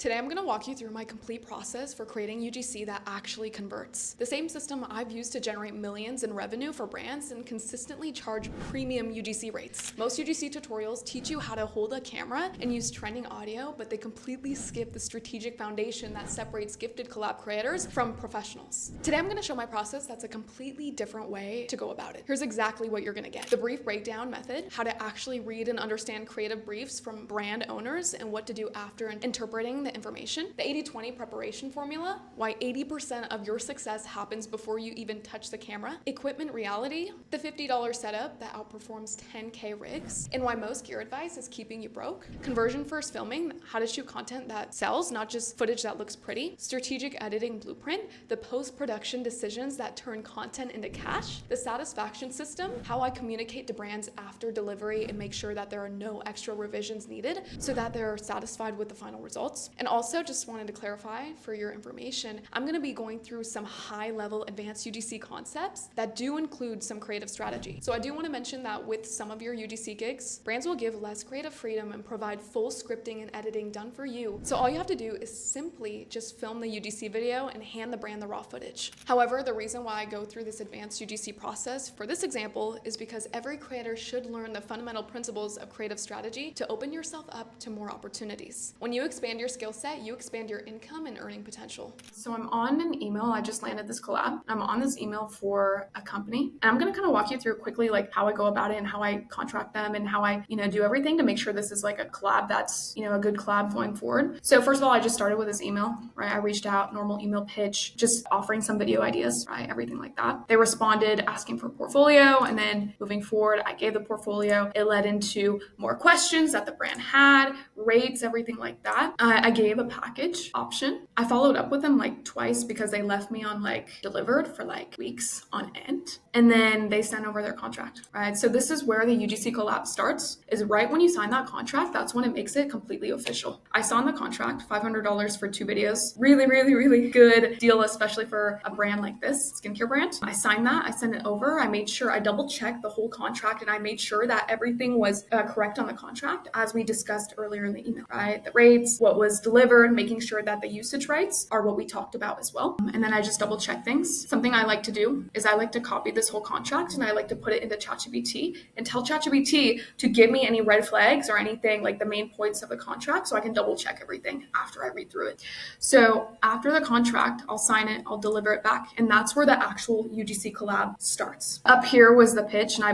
Today I'm going to walk you through my complete process for creating UGC that actually converts. The same system I've used to generate millions in revenue for brands and consistently charge premium UGC rates. Most UGC tutorials teach you how to hold a camera and use trending audio, but they completely skip the strategic foundation that separates gifted collab creators from professionals. Today I'm going to show my process that's a completely different way to go about it. Here's exactly what you're going to get. The brief breakdown method, how to actually read and understand creative briefs from brand owners and what to do after interpreting the information. The 80-20 preparation formula, why 80% of your success happens before you even touch the camera. Equipment reality, the $50 setup that outperforms 10K rigs, and why most gear advice is keeping you broke. Conversion first filming, how to shoot content that sells, not just footage that looks pretty. Strategic editing blueprint, the post-production decisions that turn content into cash. The satisfaction system, how I communicate to brands after delivery and make sure that there are no extra revisions needed so that they're satisfied with the final results. And also just wanted to clarify for your information, I'm going to be going through some high-level advanced UGC concepts that do include some creative strategy. So I do want to mention that with some of your UGC gigs, brands will give less creative freedom and provide full scripting and editing done for you. So all you have to do is simply just film the UGC video and hand the brand the raw footage. However, the reason why I go through this advanced UGC process for this example is because every creator should learn the fundamental principles of creative strategy to open yourself up to more opportunities. When you expand your skill set, you expand your income and earning potential. So I'm on an email. I just landed this collab. I'm on this email for a company. And I'm going to kind of walk you through quickly like how I go about it and how I contract them and how I, do everything to make sure this is like a collab that's, a good collab going forward. So first of all, I just started with this email, right? I reached out, normal email pitch, just offering some video ideas, right? Everything like that. They responded asking for portfolio, and then moving forward, I gave the portfolio. It led into more questions that the brand had, rates, everything like that. I gave a package option. I followed up with them like twice because they left me on like delivered for like weeks on end. And then they sent over their contract, right? So this is where the UGC collab starts, is right when you sign that contract, that's when it makes it completely official. I signed the contract, $500 for 2 videos. Really, really, really good deal, especially for a brand like this, skincare brand. I signed that, I sent it over. I made sure I double checked the whole contract and I made sure that everything was correct on the contract as we discussed earlier in the email, right? The rates, what was delivered, making sure that the usage rights are what we talked about as well. And then I just double check things. Something I like to do is I like to copy this whole contract and I like to put it into ChatGPT and tell ChatGPT to give me any red flags or anything like the main points of the contract so I can double check everything after I read through it. So after the contract, I'll sign it, I'll deliver it back. And that's where the actual UGC collab starts. Up here was the pitch. And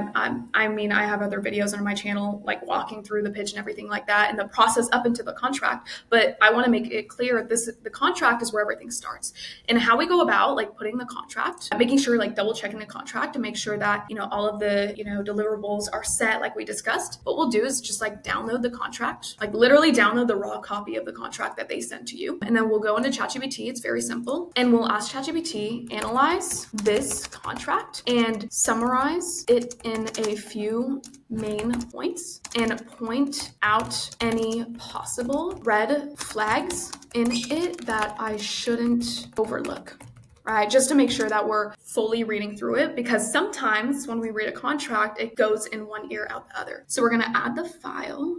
I have other videos on my channel, like walking through the pitch and everything like that and the process up into the contract. But I want to make it clear the contract is where everything starts. And how we go about like putting the contract, making sure like double checking the contract to make sure that, all of the, deliverables are set like we discussed. What we'll do is just like download the contract, like literally download the raw copy of the contract that they sent to you. And then we'll go into ChatGPT. It's very simple. And we'll ask ChatGPT, analyze this contract and summarize it in a few main points and point out any possible red flags in it that I shouldn't overlook. Right, just to make sure that we're fully reading through it, because sometimes when we read a contract, it goes in one ear out the other. So we're gonna add the file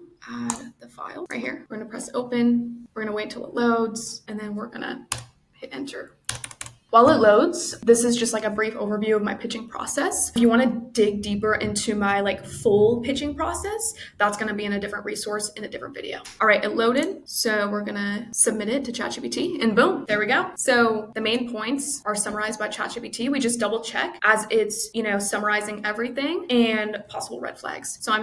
right here. We're gonna press open, we're gonna wait till it loads, and then we're gonna hit enter. While it loads, this is just like a brief overview of my pitching process. If you want to dig deeper into my like full pitching process, that's going to be in a different resource in a different video. All right, it loaded. So we're going to submit it to ChatGPT and boom, there we go. So the main points are summarized by ChatGPT. We just double check as it's, summarizing everything and possible red flags. So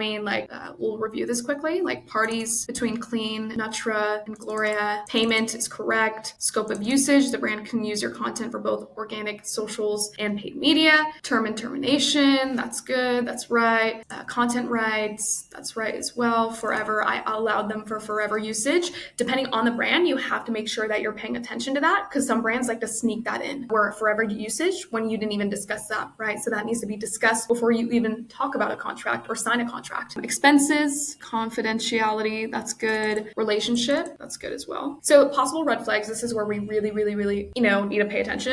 we'll review this quickly, like parties between Clean, Nutra, and Gloria. Payment is correct. Scope of usage, the brand can use your content for both organic socials and paid media. Term and termination, that's good, that's right. Content rights, that's right as well. Forever, I allowed them for forever usage. Depending on the brand, you have to make sure that you're paying attention to that because some brands like to sneak that in where forever usage when you didn't even discuss that, right? So that needs to be discussed before you even talk about a contract or sign a contract. Expenses, confidentiality, that's good. Relationship, that's good as well. So possible red flags, this is where we really, really, really, need to pay attention.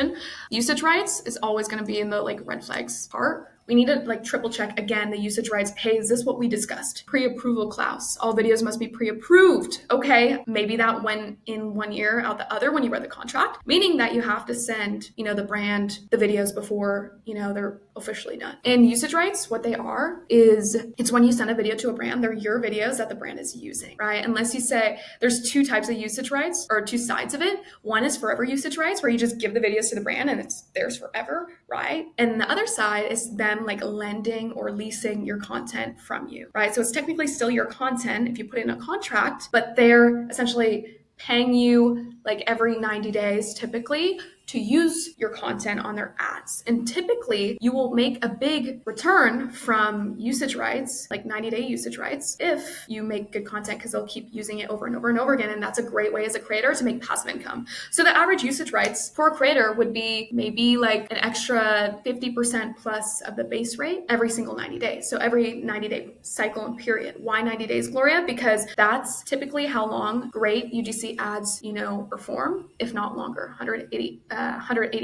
Usage rights is always going to be in the like red flags part. We need to like triple check again the usage rights. Hey, is this what we discussed? Pre-approval clause. All videos must be pre-approved. Okay, maybe that went in one ear, out the other when you read the contract, meaning that you have to send, the brand the videos before, they're officially done. And usage rights, what they are is it's when you send a video to a brand, they're your videos that the brand is using, right? Unless you say there's two types of usage rights or two sides of it. One is forever usage rights where you just give the videos to the brand and it's theirs forever, right? And the other side is them like lending or leasing your content from you, right? So it's technically still your content if you put in a contract, but they're essentially paying you like every 90 days typically to use your content on their ads. And typically you will make a big return from usage rights, like 90-day usage rights, if you make good content because they'll keep using it over and over and over again. And that's a great way as a creator to make passive income. So the average usage rights for a creator would be maybe like an extra 50% plus of the base rate every single 90 days. So every 90-day cycle and period. Why 90 days, Gloria? Because that's typically how long great UGC ads, perform, if not longer, 180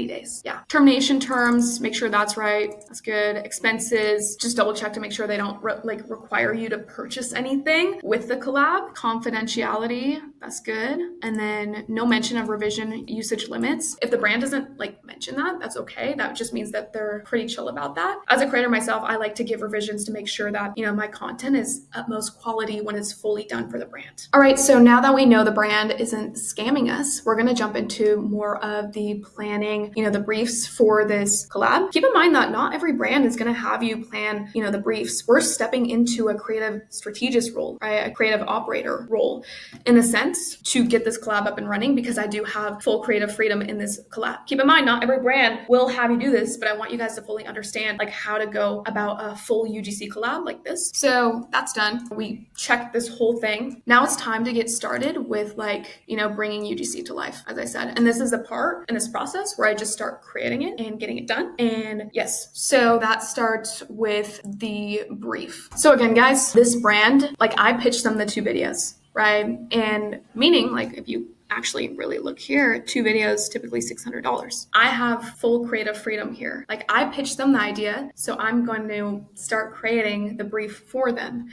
days. Yeah. Termination terms, make sure that's right. That's good. Expenses, just double check to make sure they don't require you to purchase anything with the collab. Confidentiality, that's good. And then no mention of revision usage limits. If the brand doesn't mention that, that's okay. That just means that they're pretty chill about that. As a creator myself, I like to give revisions to make sure that, my content is utmost quality when it's fully done for the brand. All right. So now that we know the brand isn't scamming us, we're going to jump into more of the planning, the briefs for this collab. Keep in mind that not every brand is going to have you plan, the briefs. We're stepping into a creative strategist role, right? A creative operator role in a sense to get this collab up and running because I do have full creative freedom in this collab. Keep in mind, not every brand will have you do this, but I want you guys to fully understand how to go about a full UGC collab like this. So that's done. We checked this whole thing. Now it's time to get started with bringing UGC to life, as I said. And this is the part in this process where I just start creating it and getting it done. And yes, so that starts with the brief. So again, guys, this brand, I pitched them the 2 videos, right? And meaning if you actually really look here, 2 videos, typically $600. I have full creative freedom here. I pitched them the idea, so I'm going to start creating the brief for them.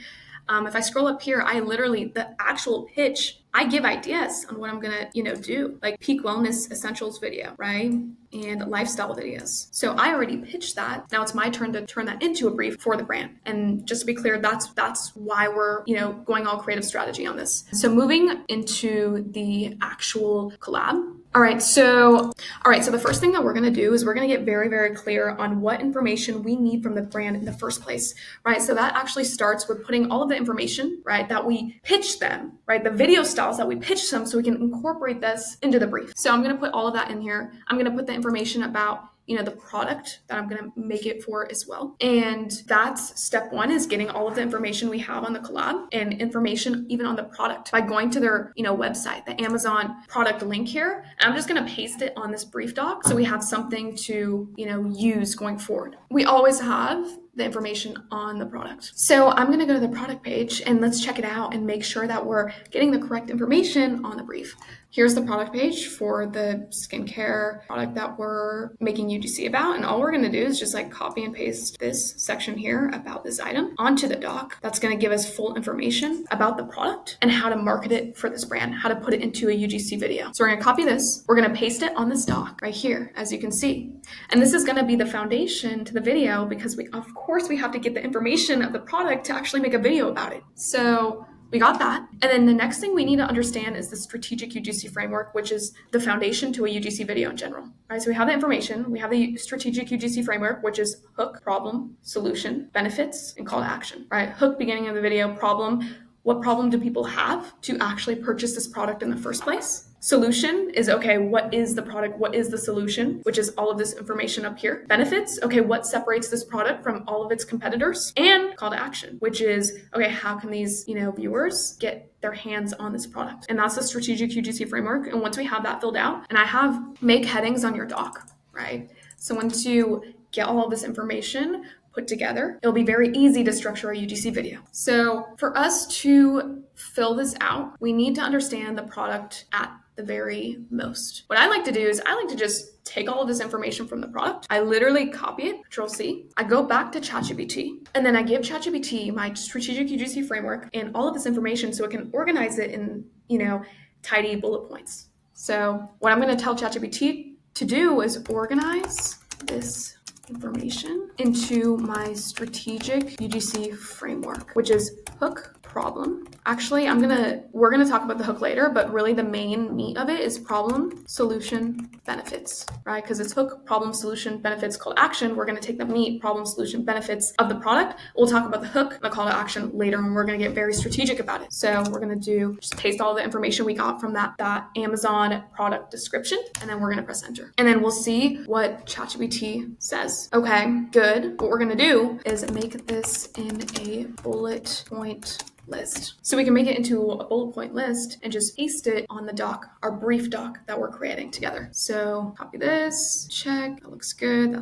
If I scroll up here, the actual pitch, I give ideas on what I'm gonna, do, like peak wellness essentials video, right? And lifestyle videos. So I already pitched that. Now it's my turn to turn that into a brief for the brand. And just to be clear, that's why we're, going all creative strategy on this. So moving into the actual collab. All right, so the first thing that we're going to do is we're going to get very, very clear on what information we need from the brand in the first place, right? So that actually starts with putting all of the information, right, that we pitch them, right? The video styles that we pitch them so we can incorporate this into the brief. So I'm going to put all of that in here. I'm going to put the information about the product that I'm going to make it for as well. And that's step 1 is getting all of the information we have on the collab and information even on the product by going to their, website, the Amazon product link here. And I'm just going to paste it on this brief doc so we have something to, use going forward. We always have the information on the product. So I'm going to go to the product page and let's check it out and make sure that we're getting the correct information on the brief. Here's the product page for the skincare product that we're making UGC about. And all we're going to do is just copy and paste this section here about this item onto the doc. That's going to give us full information about the product and how to market it for this brand, how to put it into a UGC video. So we're going to copy this. We're going to paste it on this doc right here, as you can see. And this is going to be the foundation to the video because of course we have to get the information of the product to actually make a video about it. So we got that. And then the next thing we need to understand is the strategic UGC framework, which is the foundation to a UGC video in general. Right? So we have the information, we have the strategic UGC framework, which is hook, problem, solution, benefits, and call to action. Right? Hook, beginning of the video, problem. What problem do people have to actually purchase this product in the first place? Solution is, okay, what is the product? What is the solution? Which is all of this information up here. Benefits, okay, what separates this product from all of its competitors? And call to action, which is, okay, how can these, viewers get their hands on this product? And that's the strategic UGC framework. And once we have that filled out, and I have make headings on your doc, right? So once you get all of this information put together, it'll be very easy to structure a UGC video. So for us to fill this out, we need to understand the product at the very most. What I like to do is I like to just take all of this information from the product. I literally copy it, Control C. I go back to ChatGPT, and then I give ChatGPT my strategic UGC framework and all of this information so it can organize it in, tidy bullet points. So what I'm going to tell ChatGPT to do is organize this information into my strategic UGC framework, which is hook, problem. Actually, we're gonna talk about the hook later, but really the main meat of it is problem, solution, benefits, right? Because it's hook, problem, solution, benefits, call to action. We're gonna take the meat, problem, solution, benefits of the product. We'll talk about the hook, the call to action later, and we're gonna get very strategic about it. So we're gonna just paste all the information we got from that Amazon product description, and then we're gonna press enter. And then we'll see what ChatGPT says. Okay, good. What we're gonna do is make this in a bullet point list. So we can make it into a bullet point list and just paste it on the doc, our brief doc that we're creating together. So copy this, check, that looks good,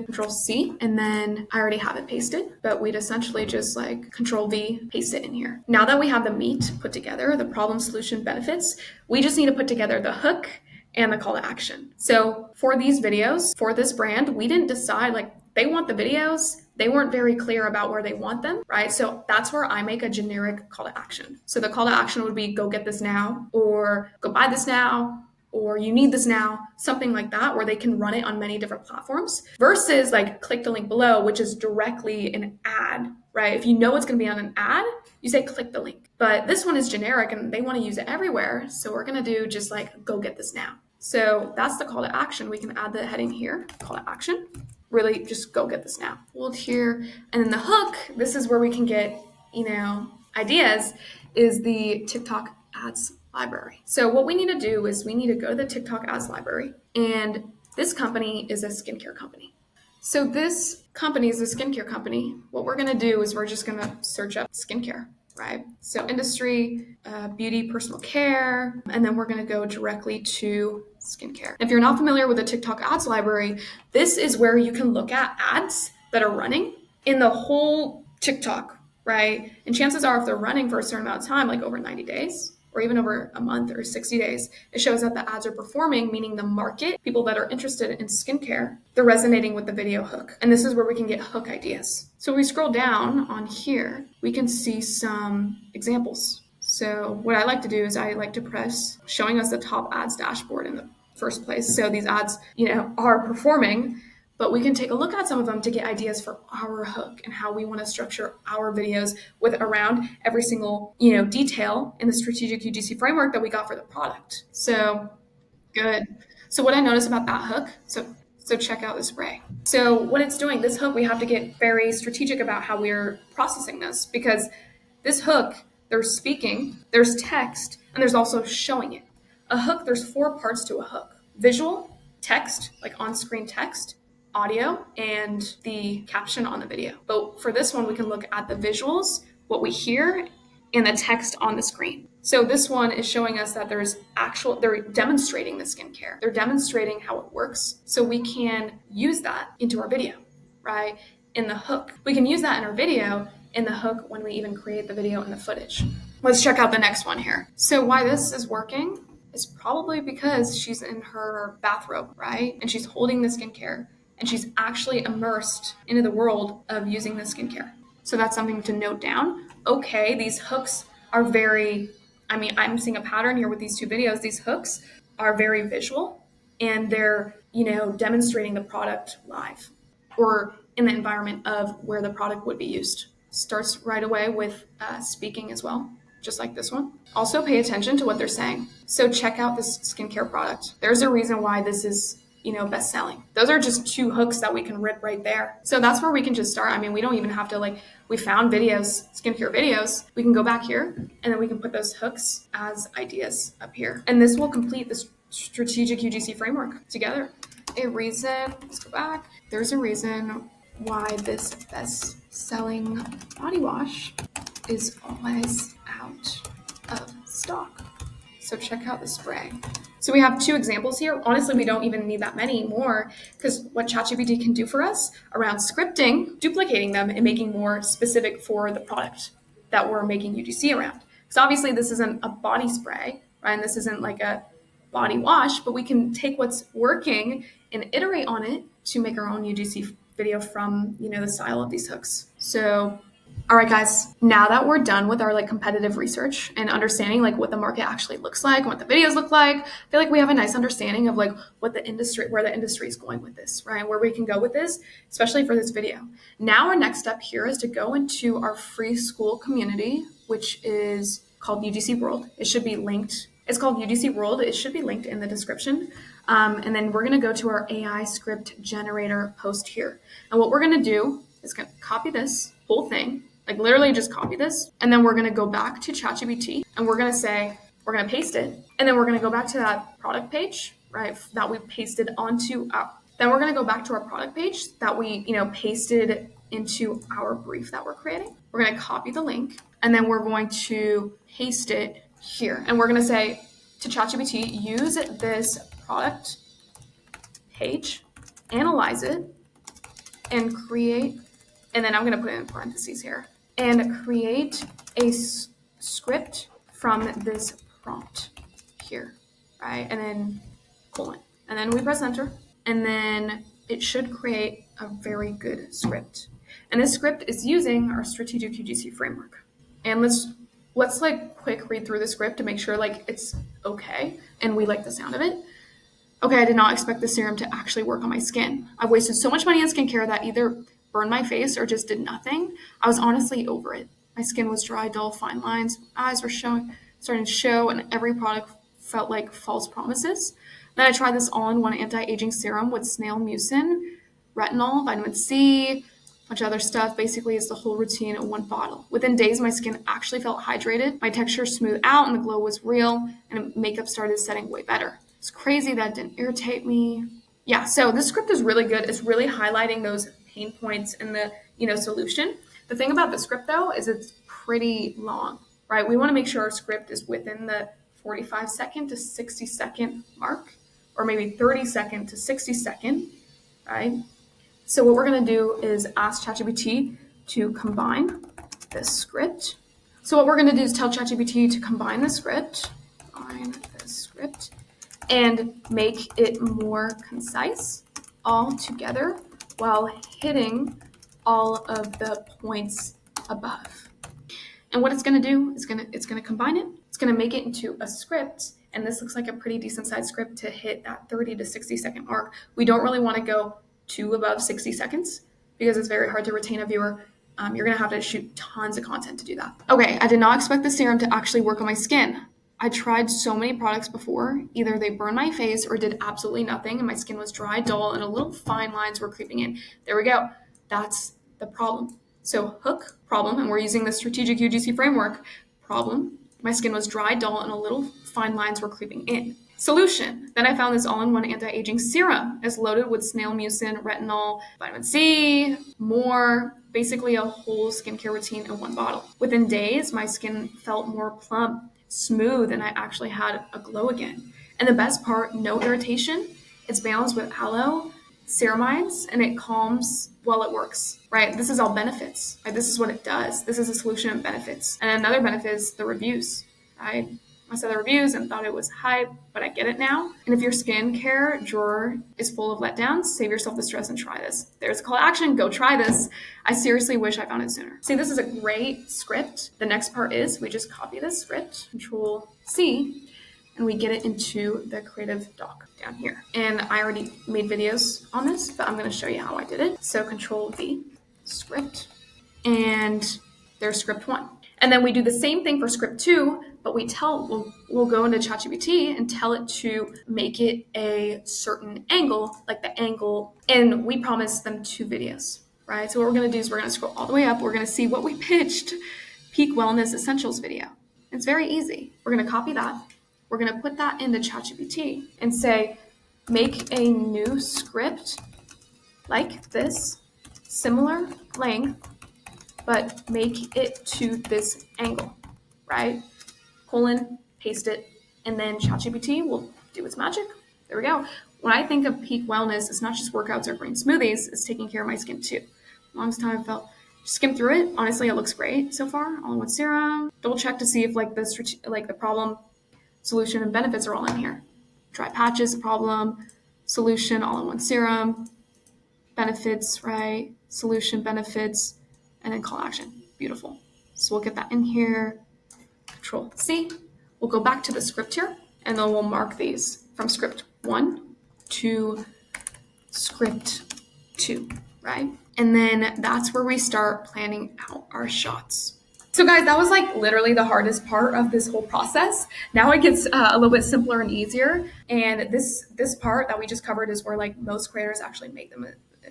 Control C, and then I already have it pasted, but we'd essentially just Control V, paste it in here. Now that we have the meat put together, the problem, solution, benefits, we just need to put together the hook and the call to action. So for these videos, for this brand, we didn't decide they want the videos. They weren't very clear about where they want them, right? So that's where I make a generic call to action. So the call to action would be go get this now, or go buy this now, or you need this now, something like that, where they can run it on many different platforms versus click the link below, which is directly an ad, right? If you know it's going to be on an ad, you say click the link. But this one is generic and they want to use it everywhere. So we're going to do just go get this now. So that's the call to action. We can add the heading here, call to action. Really just go get this now. Hold here. And then the hook, this is where we can get, ideas, is the TikTok ads library. So what we need to do is we need to go to the TikTok ads library, and this company is a skincare company. So this company is a skincare company. What we're going to do is we're just going to search up skincare, right? So industry, beauty, personal care, and then we're going to go directly to skincare. If you're not familiar with the TikTok ads library, this is where you can look at ads that are running in the whole TikTok, right? And chances are if they're running for a certain amount of time, over 90 days, or even over a month or 60 days, it shows that the ads are performing, meaning the market, people that are interested in skincare, they're resonating with the video hook. And this is where we can get hook ideas. So we scroll down on here, we can see some examples. So what I like to do is I like to press showing us the top ads dashboard in the first place. So these ads, are performing, but we can take a look at some of them to get ideas for our hook and how we want to structure our videos with around every single, detail in the strategic UGC framework that we got for the product. So good. So what I noticed about that hook, so check out the spray. So what it's doing, this hook, we have to get very strategic about how we're processing this, because this hook, there's speaking, there's text, and there's also showing it. A hook, there's 4 parts to a hook: visual, text, on-screen text, audio, and the caption on the video. But for this one, we can look at the visuals, what we hear, and the text on the screen. So this one is showing us that they're demonstrating the skincare. They're demonstrating how it works. So we can use that into our video, right? In the hook. We can use that in our video in the hook when we even create the video and the footage. Let's check out the next one here. So why this is working is probably because she's in her bathrobe, right? And she's holding the skincare, and she's actually immersed into the world of using the skincare. So that's something to note down. Okay, these hooks are I'm seeing a pattern here with these 2 videos. These hooks are very visual, and they're, demonstrating the product live or in the environment of where the product would be used. Starts right away with speaking as well, just like this one. Also pay attention to what they're saying. So check out this skincare product. There's a reason why this is, best selling. Those are just 2 hooks that we can rip right there. So that's where we can just start. We don't even have to we found videos, skincare videos. We can go back here and then we can put those hooks as ideas up here. And this will complete this strategic UGC framework together. Let's go back. There's a reason why this best-selling body wash is always out of stock. So check out the spray. So we have 2 examples here. Honestly, we don't even need that many more, because what ChatGPT can do for us around scripting, duplicating them and making more specific for the product that we're making UGC around. Because obviously this isn't a body spray, right? And this isn't body wash, but we can take what's working and iterate on it to make our own UGC video from, the style of these hooks. So, all right, guys, now that we're done with our competitive research and understanding what the market actually looks like and what the videos look like, I feel like we have a nice understanding of where the industry is going with this, right? Where we can go with this, especially for this video. Now our next step here is to go into our free school community, which is called UGC World. It should be linked. It's called UGC World. It should be linked in the description. And then we're going to go to our AI script generator post here. And what we're going to do is going to copy this whole thing, literally just copy this. And then we're going to go back to ChatGPT and we're going to paste it. And then we're going to go back to that product page, right, that we pasted onto then we're going to go back to our product page that we, pasted into our brief that we're creating. We're going to copy the link and then we're going to paste it here. And we're going to say to ChatGPT, use this product page, analyze it, and create, and then I'm going to put it in parentheses here, and create a script from this prompt here, right? And then colon. And then we press enter, and then it should create a very good script. And this script is using our strategic UGC framework. And let's quick read through the script to make sure it's okay and we like the sound of it. Okay, I did not expect the serum to actually work on my skin. I've wasted so much money on skincare that either burned my face or just did nothing. I was honestly over it. My skin was dry, dull, fine lines, eyes were starting to show, and every product felt like false promises. Then I tried this all-in-one anti-aging serum with snail mucin, retinol, vitamin C, a bunch of other stuff. Basically, it's the whole routine in one bottle. Within days, my skin actually felt hydrated. My texture smoothed out and the glow was real, and makeup started setting way better. It's crazy that it didn't irritate me. Yeah, so this script is really good. It's really highlighting those pain points in the, solution. The thing about the script, though, is it's pretty long, right? We want to make sure our script is within the 45-second to 60-second mark, or maybe 30-second to 60-second, right? So what we're going to do is ask ChatGPT to combine this script. So what we're going to do is tell ChatGPT to combine the script, and make it more concise all together while hitting all of the points above. And what it's going to do is it's going to combine it. It's going to make it into a script. And this looks like a pretty decent sized script to hit that 30 to 60-second mark. We don't really want to go too above 60 seconds because it's very hard to retain a viewer. You're going to have to shoot tons of content to do that. Okay, I did not expect the serum to actually work on my skin. I tried so many products before. Either they burned my face or did absolutely nothing, and my skin was dry, dull, and a little fine lines were creeping in. There we go. That's the problem. So hook, problem, and we're using the strategic UGC framework. Problem, my skin was dry, dull, and a little fine lines were creeping in. Solution, then I found this all-in-one anti-aging serum. It's loaded with snail mucin, retinol, vitamin C, more, basically a whole skincare routine in one bottle. Within days, my skin felt more plump, smooth, and I actually had a glow again. And the best part, no irritation. It's balanced with aloe, ceramides, and it calms while it works, right? This is all benefits, right? This is what it does. This is a solution of benefits. And another benefit is the reviews. I saw the reviews and thought it was hype, but I get it now. And if your skincare drawer is full of letdowns, save yourself the stress and try this. There's a call to action. Go try this. I seriously wish I found it sooner. See, this is a great script. The next part is we just copy this script, Control C, and we get it into the creative doc down here. And I already made videos on this, but I'm going to show you how I did it. So Control V, script, and there's script 1. And then we do the same thing for script 2, but we'll go into ChatGPT and tell it to make it a certain angle, like the angle, and we promise them 2 videos, right? So what we're going to do is we're going to scroll all the way up. We're going to see what we pitched, Peak Wellness Essentials video. It's very easy. We're going to copy that. We're going to put that into ChatGPT and say, make a new script like this, similar length, but make it to this angle, right? Colon, paste it, and then ChatGPT will do its magic. There we go. When I think of peak wellness, it's not just workouts or green smoothies, it's taking care of my skin too. Longest time I felt, skim through it. Honestly, it looks great so far. All-in-one serum. Double check to see if the problem, solution, and benefits are all in here. dry patches problem, solution, all-in-one serum, benefits, right? Solution, benefits, and then call action. Beautiful. So we'll get that in here. Control C. We'll go back to the script here, and then we'll mark these from script 1 to script 2, right? And then that's where we start planning out our shots. So guys, that was like literally the hardest part of this whole process. Now it gets a little bit simpler and easier. And this part that we just covered is where like most creators actually make them,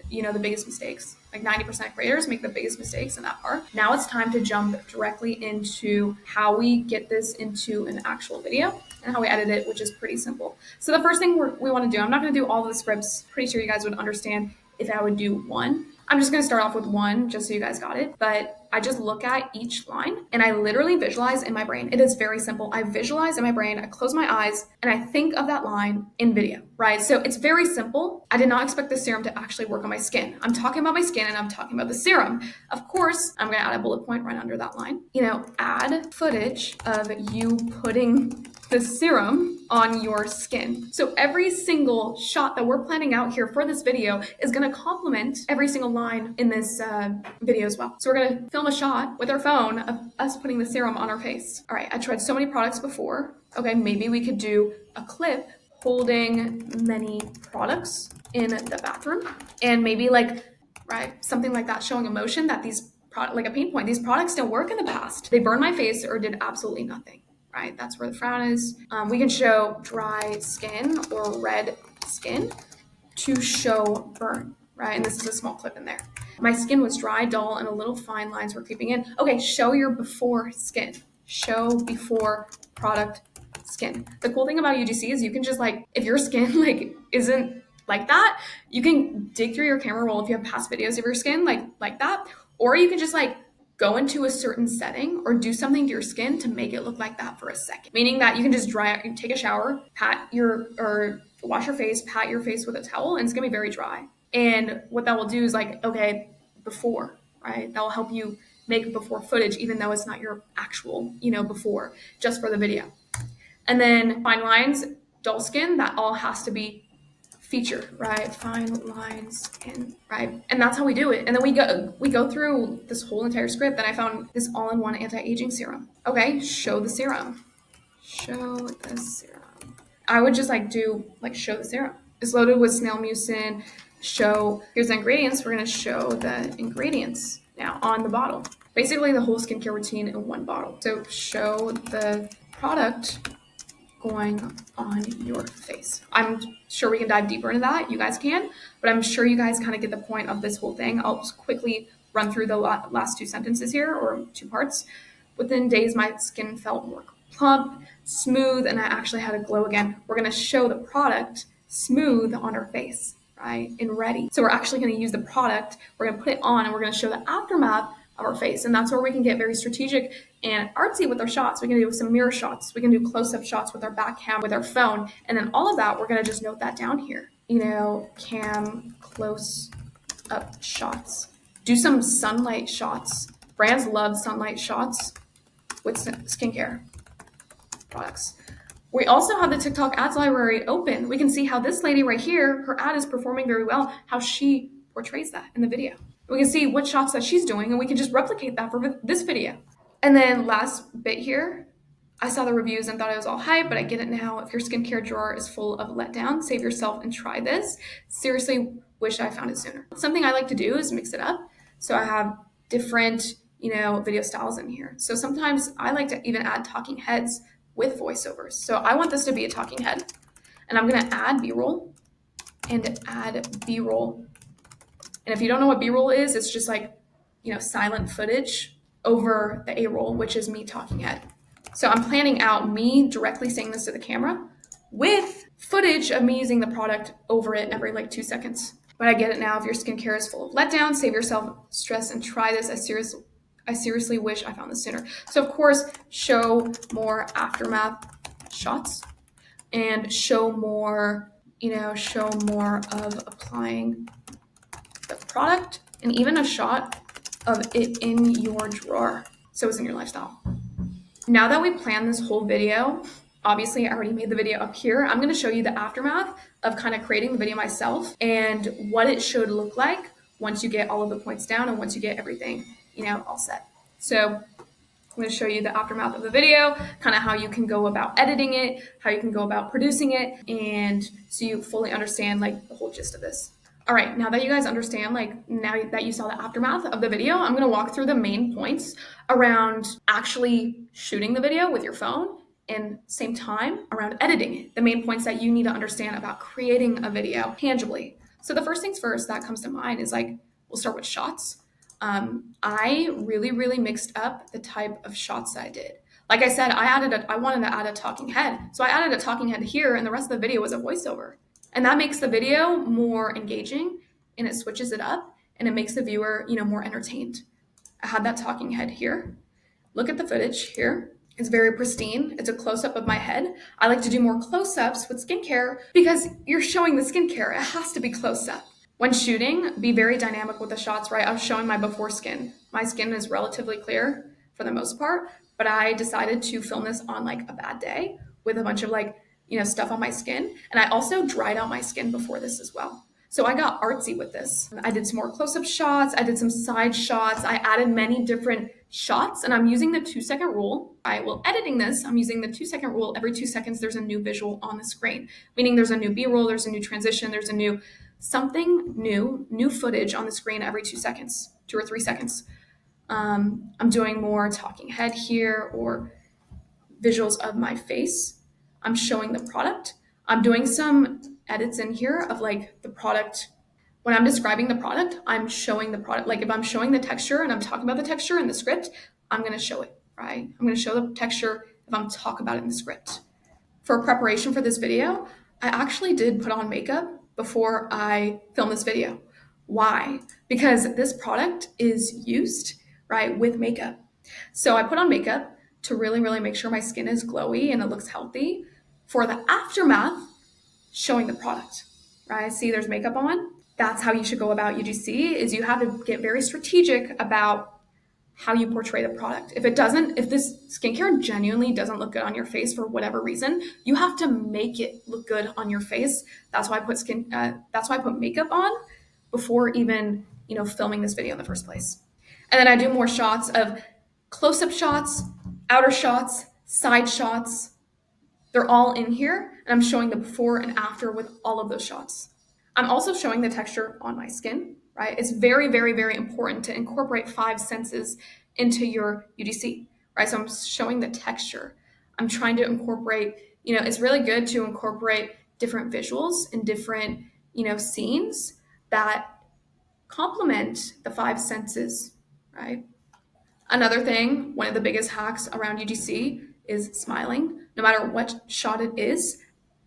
the biggest mistakes. Like 90% of creators make the biggest mistakes in that part. Now it's time to jump directly into how we get this into an actual video and how we edit it, which is pretty simple. So the first thing we want to do, I'm not going to do all of the scripts. Pretty sure you guys would understand if I would do one. I'm just going to start off with one just so you guys got it. But I just look at each line and I literally visualize in my brain. It is very simple. I visualize in my brain, I close my eyes, and I think of that line in video, right? So it's very simple. I did not expect the serum to actually work on my skin. I'm talking about my skin and I'm talking about the serum. Of course, I'm going to add a bullet point right under that line. Add footage of you putting the serum on your skin. So every single shot that we're planning out here for this video is going to complement every single line in this video as well. So we're going to film a shot with our phone of us putting the serum on our face. All right, I tried so many products before. Okay, maybe we could do a clip holding many products in the bathroom, and maybe something like that, showing emotion that like a pain point, these products don't work in the past. They burned my face or did absolutely nothing. Right, that's where the frown is. We can show dry skin or red skin to show burn, right? And this is a small clip in there. My skin was dry, dull, and a little fine lines were creeping in. Okay, show your before skin. Show before product skin. The cool thing about UGC is you can just if your skin isn't like that, you can dig through your camera roll if you have past videos of your skin like that, or you can just go into a certain setting or do something to your skin to make it look like that for a second. Meaning that you can just take a shower, wash your face, pat your face with a towel, and it's gonna be very dry. And what that will do is before, right? That will help you make before footage, even though it's not your actual, before, just for the video. And then fine lines, dull skin, that all has to be featured, right? Fine lines and right. And that's how we do it. And then we go through this whole entire script, and I found this all-in-one anti-aging serum. Okay, show the serum. Show the serum. I would just show the serum. It's loaded with snail mucin. Here's the ingredients. We're gonna show the ingredients now on the bottle. Basically the whole skincare routine in one bottle. So show the product going on your face. I'm sure we can dive deeper into that. You guys can, but I'm sure you guys kind of get the point of this whole thing. I'll just quickly run through the last two sentences here, or two parts. Within days, my skin felt more plump, smooth, and I actually had a glow again. We're going to show the product smooth on our face, right? And ready. So we're actually going to use the product, we're going to put it on, and we're going to show the aftermath of our face. And that's where we can get very strategic and artsy with our shots. We can do some mirror shots. We can do close-up shots with our back cam, with our phone. And then all of that, we're going to just note that down here. Cam close-up shots. Do some sunlight shots. Brands love sunlight shots with skincare products. We also have the TikTok ads library open. We can see how this lady right here, her ad is performing very well, how she portrays that in the video. We can see what shots that she's doing, and we can just replicate that for this video. And then last bit here, I saw the reviews and thought it was all hype, but I get it now. If your skincare drawer is full of letdown, save yourself and try this. Seriously, wish I found it sooner. Something I like to do is mix it up. So I have different, video styles in here. So sometimes I like to even add talking heads with voiceovers. So I want this to be a talking head, and I'm gonna add B-roll and add B-roll. And if you don't know what B-roll is, it's just silent footage over the A-roll, which is me talking head. So I'm planning out me directly saying this to the camera with footage of me using the product over it every 2 seconds. But I get it now. If your skincare is full of letdown, save yourself stress and try this. I seriously wish I found this sooner. So of course, show more aftermath shots and show more of applying the product, and even a shot of it in your drawer. So it's in your lifestyle. Now that we plan this whole video, Obviously, I already made the video up here. I'm gonna show you the aftermath of kind of creating the video myself and what it should look like once you get all of the points down and once you get everything, all set. So I'm going to show you the aftermath of the video, kind of how you can go about editing it, how you can go about producing it, and so you fully understand like the whole gist of this. All right, now that you guys understand, like now that you saw the aftermath of the video, I'm going to walk through the main points around actually shooting the video with your phone and same time around editing it. The main points that you need to understand about creating a video tangibly. So the first things first that comes to mind is like, we'll start with shots. I really mixed up the type of shots that I did. Like I said, I wanted to add a talking head. So I added a talking head here and the rest of the video was a voiceover. And that makes the video more engaging and it switches it up and it makes the viewer, more entertained. I had that talking head here. Look at the footage here. It's very pristine. It's a close-up of my head. I like to do more close-ups with skincare because you're showing the skincare. It has to be close-up. When shooting, be very dynamic with the shots, right? I was showing my before skin. My skin is relatively clear for the most part, but I decided to film this on like a bad day with a bunch of stuff on my skin. And I also dried out my skin before this as well. So I got artsy with this. I did some more close-up shots. I did some side shots. I added many different shots and I'm using the 2-second rule. Editing this, I'm using the 2-second rule. Every 2 seconds, there's a new visual on the screen, meaning there's a new B-roll, there's a new transition, there's a new something new footage on the screen every 2 seconds, 2 or 3 seconds. I'm doing more talking head here or visuals of my face. I'm showing the product. I'm doing some edits in here of like the product. When I'm describing the product, I'm showing the product. Like if I'm showing the texture and I'm talking about the texture in the script, I'm going to show it, right? I'm going to show the texture if I'm talking about it in the script. For preparation for this video, I actually did put on makeup before I filmed this video. Why? Because this product is used, right, with makeup. So I put on makeup to really make sure my skin is glowy and it looks healthy. For the aftermath, showing the product, right? See, there's makeup on. That's how you should go about UGC, is you have to get very strategic about how you portray the product. If this skincare genuinely doesn't look good on your face for whatever reason, you have to make it look good on your face. That's why I put makeup on before even, filming this video in the first place. And then I do more shots of close-up shots, outer shots, side shots. They're all in here and I'm showing the before and after with all of those shots. I'm also showing the texture on my skin, right? It's very important to incorporate 5 senses into your UGC, right? So I'm showing the texture. I'm trying to incorporate, it's really good to incorporate different visuals and different, scenes that complement the 5 senses, right? Another thing, one of the biggest hacks around UGC is smiling. No matter what shot it is,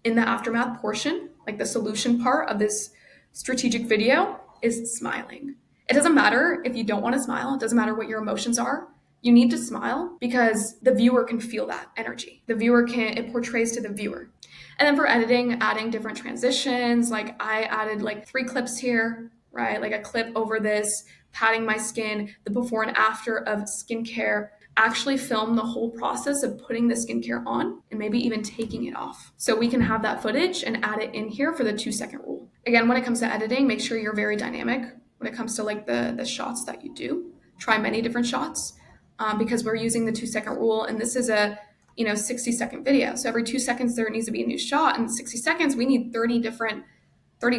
in the aftermath portion, like the solution part of this strategic video, is smiling. It doesn't matter if you don't want to smile. It doesn't matter what your emotions are. You need to smile because the viewer can feel that energy. It portrays to the viewer. And then for editing, adding different transitions, like I added like 3 clips here, right? Like a clip over this, patting my skin, the before and after of skincare, actually film the whole process of putting the skincare on and maybe even taking it off. So we can have that footage and add it in here for the 2-second rule. Again, when it comes to editing, make sure you're very dynamic when it comes to like the shots that you do. Try many different shots because we're using the 2-second rule and this is a 60-second video. So every 2 seconds there needs to be a new shot. And 60 seconds, we need 30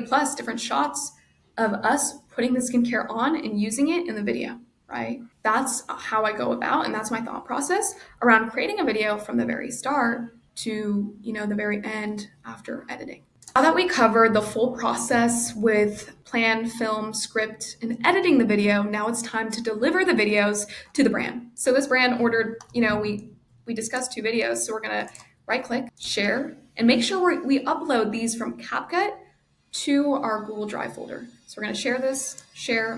plus different shots of us putting the skincare on and using it in the video, right? That's how I go about, and that's my thought process around creating a video from the very start to, the very end after editing. Now that we covered the full process with plan, film, script, and editing the video, now it's time to deliver the videos to the brand. So this brand ordered, we discussed 2 videos, so we're gonna right-click, share, and make sure we upload these from CapCut to our Google Drive folder. So we're going to share this,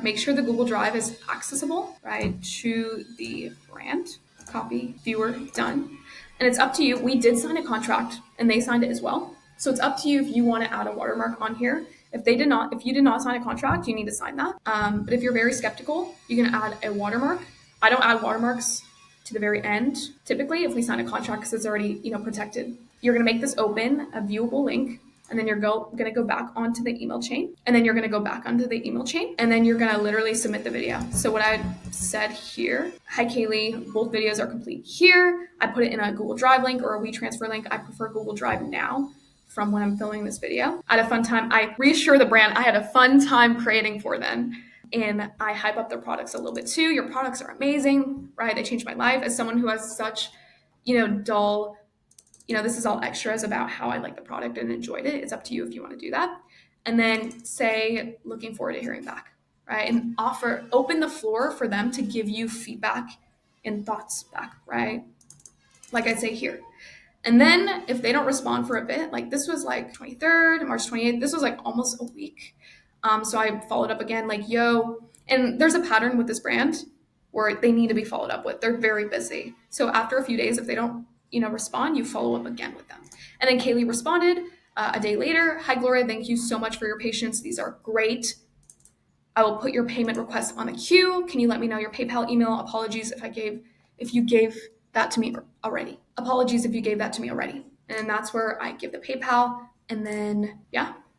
make sure the Google Drive is accessible, right, to the brand. Copy, viewer, done. And it's up to you. We did sign a contract and they signed it as well. So it's up to you if you want to add a watermark on here. If you did not sign a contract, you need to sign that. But if you're very skeptical, you can add a watermark. I don't add watermarks to the very end, typically, if we sign a contract because it's already, protected. You're gonna make this open, a viewable link, and then you're gonna go back onto the email chain, and then you're gonna go back onto the email chain, and then you're gonna literally submit the video. So what I said here, hi Kaylee, both videos are complete here. I put it in a Google Drive link or a WeTransfer link. I prefer Google Drive now from when I'm filming this video. I had a fun time. I reassure the brand I had a fun time creating for them. And I hype up their products a little bit too. Your products are amazing, right? They changed my life. As someone who has such, dull, this is all extras about how I like the product and enjoyed it. It's up to you if you want to do that. And then say, looking forward to hearing back, right? And open the floor for them to give you feedback and thoughts back, right? Like I say here. And then if they don't respond for a bit, like this was like 23rd, March 28th, this was like almost a week. So I followed up again, like, yo, and there's a pattern with this brand where they need to be followed up with. They're very busy. So after a few days, if they don't, respond, you follow up again with them. And then Kaylee responded a day later. Hi, Gloria, thank you so much for your patience. These are great. I will put your payment request on the queue. Can you let me know your PayPal email? Apologies if you gave that to me already. Apologies if you gave that to me already. And that's where I give the PayPal. And then,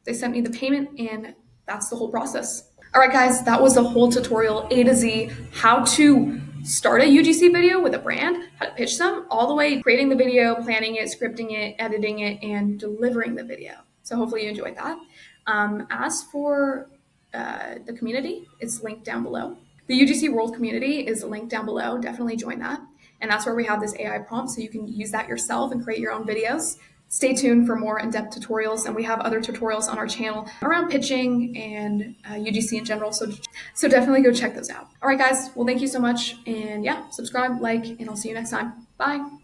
they sent me the payment and that's the whole process. All right, guys, that was the whole tutorial A to Z, how to start a UGC video with a brand, how to pitch them, all the way creating the video, planning it, scripting it, editing it, and delivering the video. So hopefully you enjoyed that. As for the community, it's linked down below. The UGC World community is linked down below. Definitely join that. And that's where we have this AI prompt, so you can use that yourself and create your own videos. Stay tuned for more in-depth tutorials, and we have other tutorials on our channel around pitching and UGC in general, so definitely go check those out. All right, guys, well, thank you so much, and subscribe, like, and I'll see you next time. Bye.